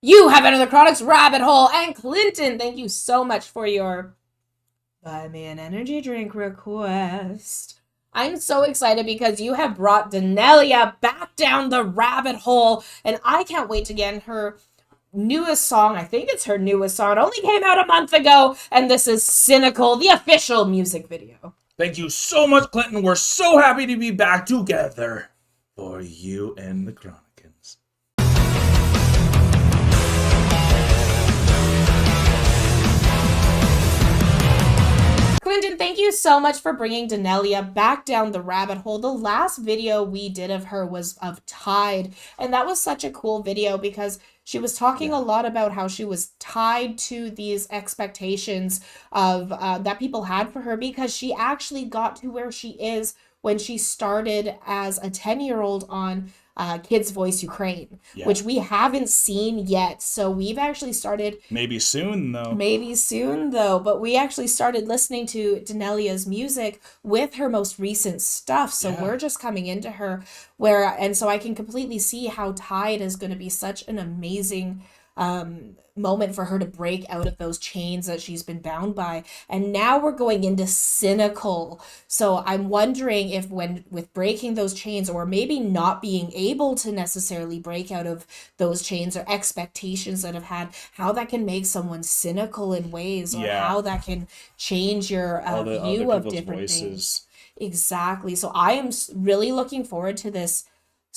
You have entered the Chronix rabbit hole. And Clinton, thank you so much for your buy me an energy drink request. I'm so excited because you have brought Danelia back down the rabbit hole, and I can't wait to get her newest song. I think it's her newest song. It only came out a month ago, and this is Cynical, the official music video. Thank you so much, Clinton. We're so happy to be back together for you and the Chronicans. Clinton, thank you so much for bringing Danelia back down the rabbit hole. The last video we did of her was of Tide, and that was such a cool video because she was talking a lot about how she was tied to these expectations of that people had for her because she actually got to where she is when she started as a 10-year-old on Kids Voice Ukraine, which we haven't seen yet. So we've actually started... Maybe soon, though. But we actually started listening to Danelia's music with her most recent stuff. So we're just coming into her and so I can completely see how Tide is going to be such an amazing moment for her to break out of those chains that she's been bound by. And now we're going into Cynical. So I'm wondering if with breaking those chains, or maybe not being able to necessarily break out of those chains or expectations that have had, how that can make someone cynical in ways, or how that can change your view of different things. Exactly. So I am really looking forward to this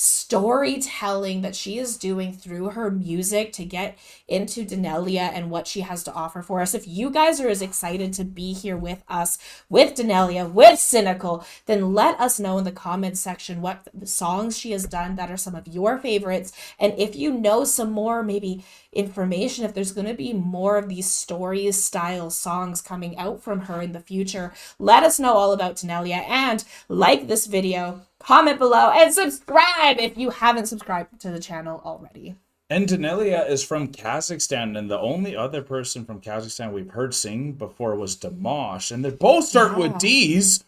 storytelling that she is doing through her music to get into Danelia and what she has to offer for us. If you guys are as excited to be here with us, with Danelia, with Cynical, then let us know in the comments section what songs she has done that are some of your favorites. And if you know some more, maybe information, if there's going to be more of these story style songs coming out from her in the future, let us know all about Danelia, and like this video, comment below, and subscribe if you haven't subscribed to the channel already. And Danelia is from Kazakhstan, and the only other person from Kazakhstan we've heard sing before was Dimash, and they both start with D's.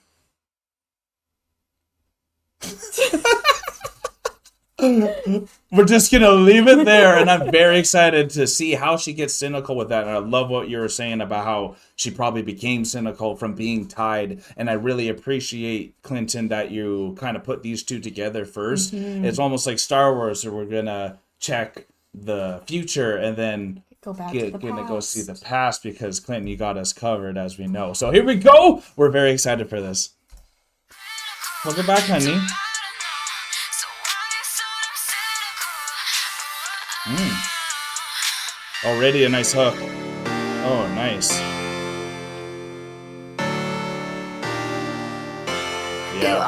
We're just gonna leave it there, and I'm very excited to see how she gets cynical with that. And I love what you were saying about how she probably became cynical from being Tied, and I really appreciate, Clinton, that you kind of put these two together first. It's almost like Star Wars, where we're gonna check the future and then gonna go see the past, because Clinton, you got us covered, as we know. So here we go. We're very excited for this. Welcome back, honey. Already a nice hook. Oh, nice. Yeah.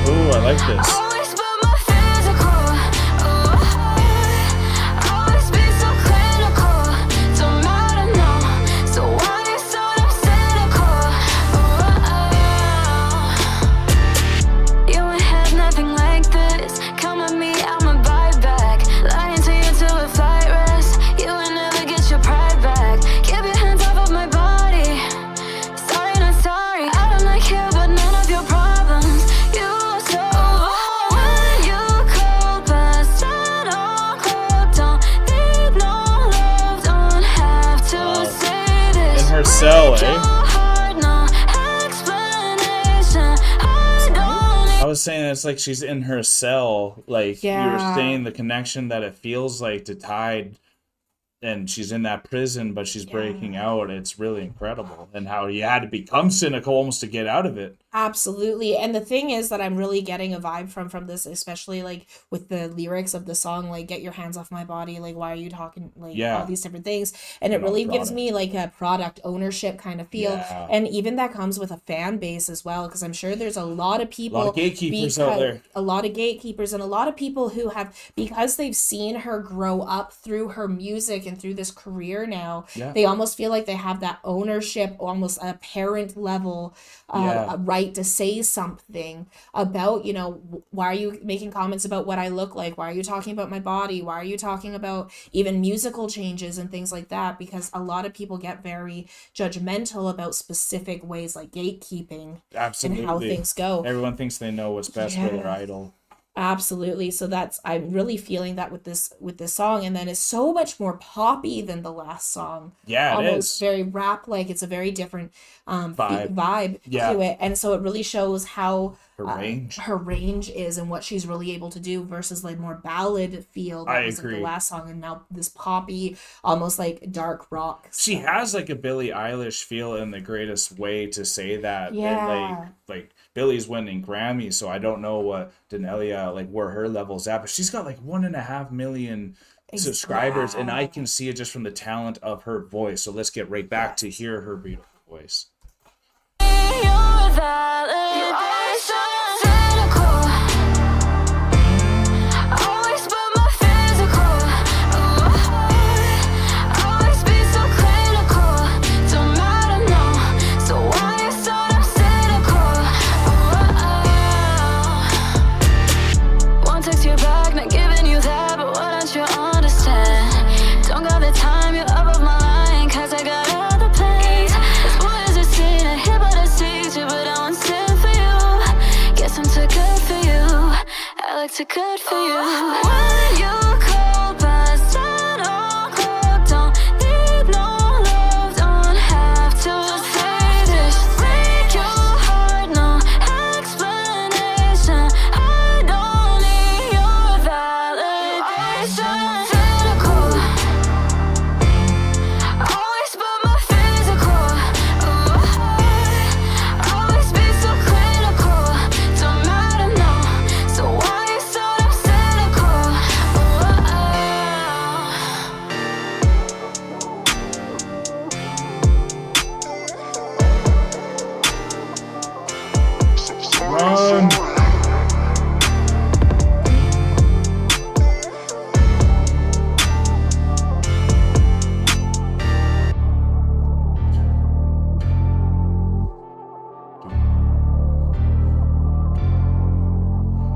Ooh, I like this. Cell, I was saying it's like she's in her cell, like you were saying, the connection that it feels like to Tide, and she's in that prison, but she's breaking out. It's really incredible, and how you had to become cynical almost to get out of it. Absolutely. And the thing is that I'm really getting a vibe from this, especially like with the lyrics of the song, like "Get your hands off my body," like "Why are you talking," like all these different things. And it really gives me like a product ownership kind of feel. And even that comes with a fan base as well, because I'm sure there's a lot of people, a lot of gatekeepers out there, a lot of gatekeepers, and a lot of people who have, because they've seen her grow up through her music and through this career now, they almost feel like they have that ownership, almost a parent level right to say something about, you know, why are you making comments about what I look like? Why are you talking about my body? Why are you talking about even musical changes and things like that? Because a lot of people get very judgmental about specific ways, like gatekeeping. Absolutely. And how things go. Everyone thinks they know what's best for their idol. Absolutely. So that's I'm really feeling that with this song, and then it's so much more poppy than the last song. Yeah, it Almost is. very rap like. It's a very different Vibe. vibe Yeah, to it. And so it really shows how her range. her range is and what she's really able to do versus like more ballad feel I that was like the agree. last song, and now this poppy almost like dark rock She stuff. has like a Billie Eilish feel in the greatest way to say that, and Yeah. like Billie's winning Grammys, so I don't know what Danelia like where her level's at, but she's got like 1.5 million subscribers, and I Yeah. can see it just from the talent of her voice. So let's get right back to Yes. hear her beautiful voice. You're validation. Cynical. Always put my physical. Always be so clinical. Don't matter, no. So why you so damn cynical? Won't text you back, not giving you that, but why don't you understand? Don't got the time, you're above my line, cause I got other plans. This boy is a sin, I hear about a teacher, but I won't stand for you. Guess I'm too good for you. I like too good for you. When you call past 10 o'clock, don't need no love, don't have to say this. Break your heart, no explanation. I don't need your validation. Cynical. Always put my physical. Always be so clinical. Don't matter, no. So why you so damn cynical? Run.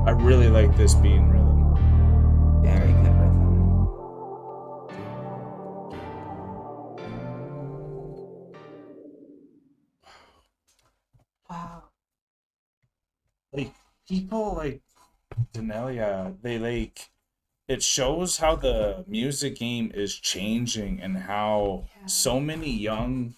I really like this beat and rhythm. Very good rhythm. Wow. Like people like Danelia, they like it shows how the music game is changing and how Yeah. so many young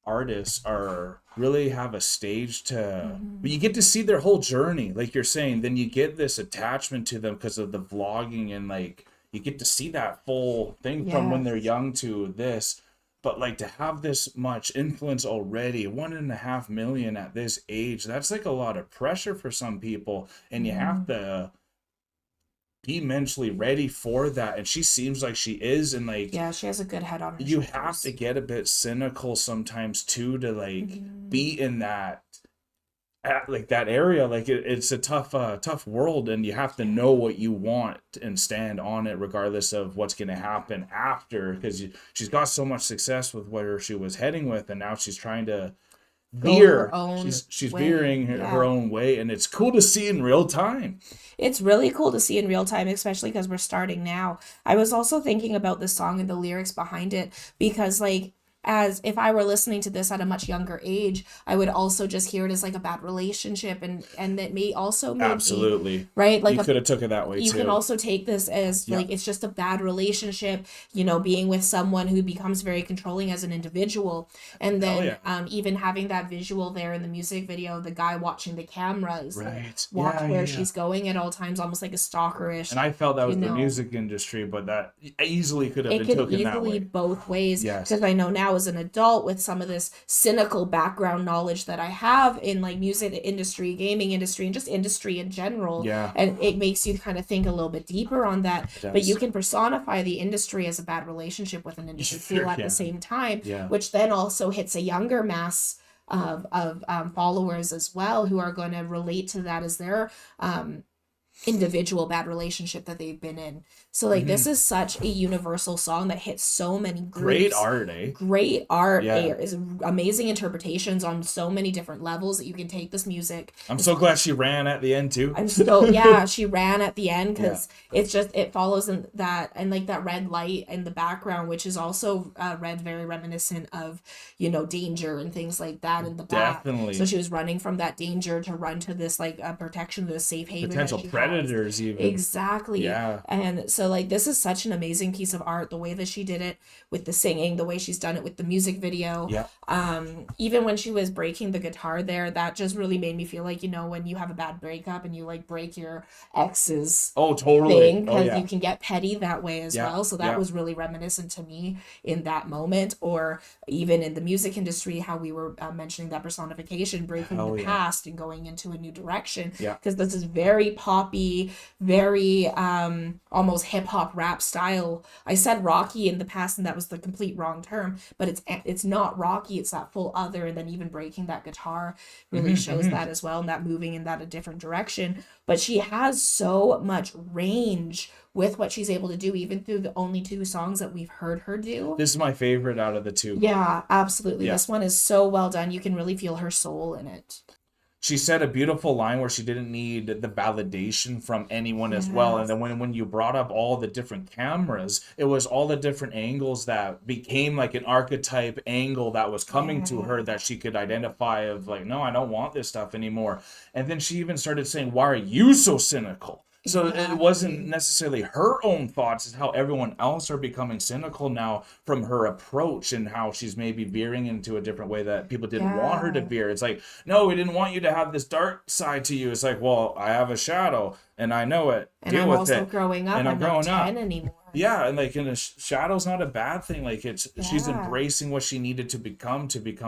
artists are really have a stage to but you get to see their whole journey like you're saying, then you get this attachment to them because of the vlogging, and like you get to see that full thing from when they're Yes. young to this. But like to have this much influence already, 1.5 million at this age, that's like a lot of pressure for some people, and you have to be mentally ready for that. And she seems like she is, and like Yeah, she has a good head on her you have shoulders. to get a bit cynical sometimes too to like be in that like that area. Like it's a tough world, and you have to know what you want and stand on it regardless of what's going to happen after, because she's got so much success with where she was heading with, and now she's trying to Go her veer. own She's way. veering her Yeah. own way, and it's cool to see in real time. It's really cool to see in real time, especially because we're starting now. I was also thinking about the song and the lyrics behind it because, like, as if I were listening to this at a much younger age, I would also just hear it as like a bad relationship, and that may also maybe Absolutely. right like You could have took it that way you too. can also take this as Yeah. like it's just a bad relationship, you know, being with someone who becomes very controlling as an individual, and Hell then yeah. even having that visual there in the music video, the guy watching the cameras like, Right. watch Yeah, where yeah. she's going at all times, almost like a stalkerish. And I felt that was you the know. music industry, but that easily could have It been could taken that easily way. both ways, Yes. because I know now as an adult with some of this cynical background knowledge that I have in like music industry, gaming industry, and just industry in general. Yeah. And it makes you kind of think a little bit deeper on that. It But you does. can personify the industry as a bad relationship with an individual Sure at can. the same time, Yeah. which then also hits a younger mass of followers as well, who are going to relate to that as their individual bad relationship that they've been in. So like this is such a universal song that hits so many groups. Great art, eh? Great art, Yeah. is amazing interpretations on so many different levels that you can take this music. I'm so glad she ran at the end too. I'm still yeah, she ran at the end because it's just it follows in that, and like that red light in the background, which is also red, very reminiscent of, you know, danger and things like that in the back. Definitely. So she was running from that danger to run to this like protection, to a safe haven that Potential she had. competitors even. Exactly. Yeah. And so like this is such an amazing piece of art, the way that she did it with the singing, the way she's done it with the music video. Yeah. Even when she was breaking the guitar there, that just really made me feel like, when you have a bad breakup and you like break your ex's Oh, totally. thing, Oh, because yeah. you can get petty that way as Yeah, well. So that yeah. was really reminiscent to me in that moment. Or even in the music industry, how we were mentioning that personification, breaking Hell the yeah. past and going into a new direction. Yeah. Because this is very poppy, very almost hip hop rap style. I said rocky in the past, and that was the complete wrong term. But it's not rocky. It's that full other, and then even breaking that guitar really shows that as well, and that moving in that a different direction. But she has so much range with what she's able to do, even through the only 2 songs that we've heard her do. This is my favorite out of the 2. Yeah, absolutely. Yeah. This one is so well done. You can really feel her soul in it. She said a beautiful line where she didn't need the validation from anyone as well. And then when you brought up all the different cameras, it was all the different angles that became like an archetype angle that was coming to her that she could identify of like, no, I don't want this stuff anymore. And then she even started saying, why are you so cynical? So it wasn't necessarily her own thoughts, it's how everyone else are becoming cynical now from her approach and how she's maybe veering into a different way that people didn't want her to veer. It's like, no, we didn't want you to have this dark side to you. It's like, well, I have a shadow and I know it. And Deal I'm with also it. growing up. And I'm not growing up. 10 anymore. Yeah, and like in the shadow's not a bad thing. Like she's Yeah. embracing what she needed to become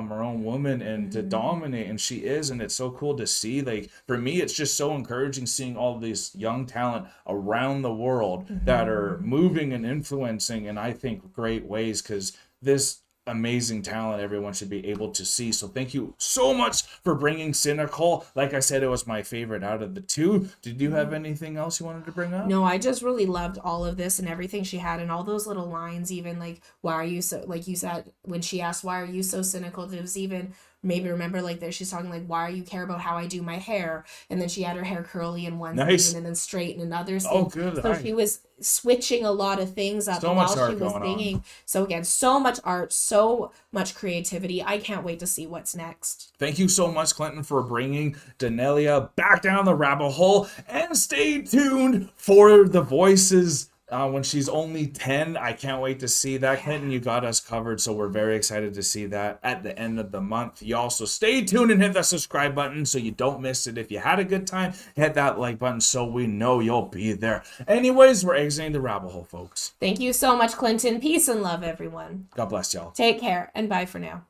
her own woman and to dominate, and she is, and it's so cool to see. Like for me, it's just so encouraging seeing all this young talent around the world that are moving and influencing in I think great ways, because this amazing talent everyone should be able to see. So thank you so much for bringing Cynical. Like I said, it was my favorite out of the 2. Did you have anything else you wanted to bring up? No, I just really loved all of this and everything she had, and all those little lines, even like, why are you so, like you said, when she asked, why are you so cynical? It was even maybe remember like there she's talking like, why are you care about how I do my hair? And then she had her hair curly in one Nice. scene and then straight in another scene. Oh, good. So she was switching a lot of things up So much while art she was going on. singing. So again, so much art, so much creativity. I can't wait to see what's next. Thank you so much, Clinton, for bringing Danelia back down the rabbit hole. And stay tuned for the voices when she's only 10. I can't wait to see that. Clinton, you got us covered, so we're very excited to see that at the end of the month. You also stay tuned and hit that subscribe button so you don't miss it. If you had a good time, hit that like button so we know you'll be there. Anyways, we're exiting the rabbit hole, folks. Thank you so much, Clinton. Peace and love, everyone. God bless y'all. Take care and bye for now.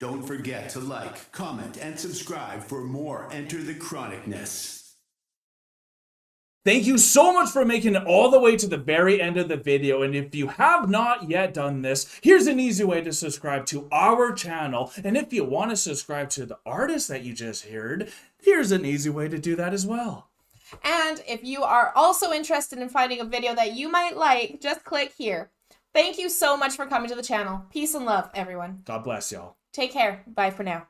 Don't forget to like, comment, and subscribe for more Enter the Chronicness. Thank you so much for making it all the way to the very end of the video. And if you have not yet done this, here's an easy way to subscribe to our channel. And if you want to subscribe to the artist that you just heard, here's an easy way to do that as well. And if you are also interested in finding a video that you might like, just click here. Thank you so much for coming to the channel. Peace and love, everyone. God bless y'all. Take care. Bye for now.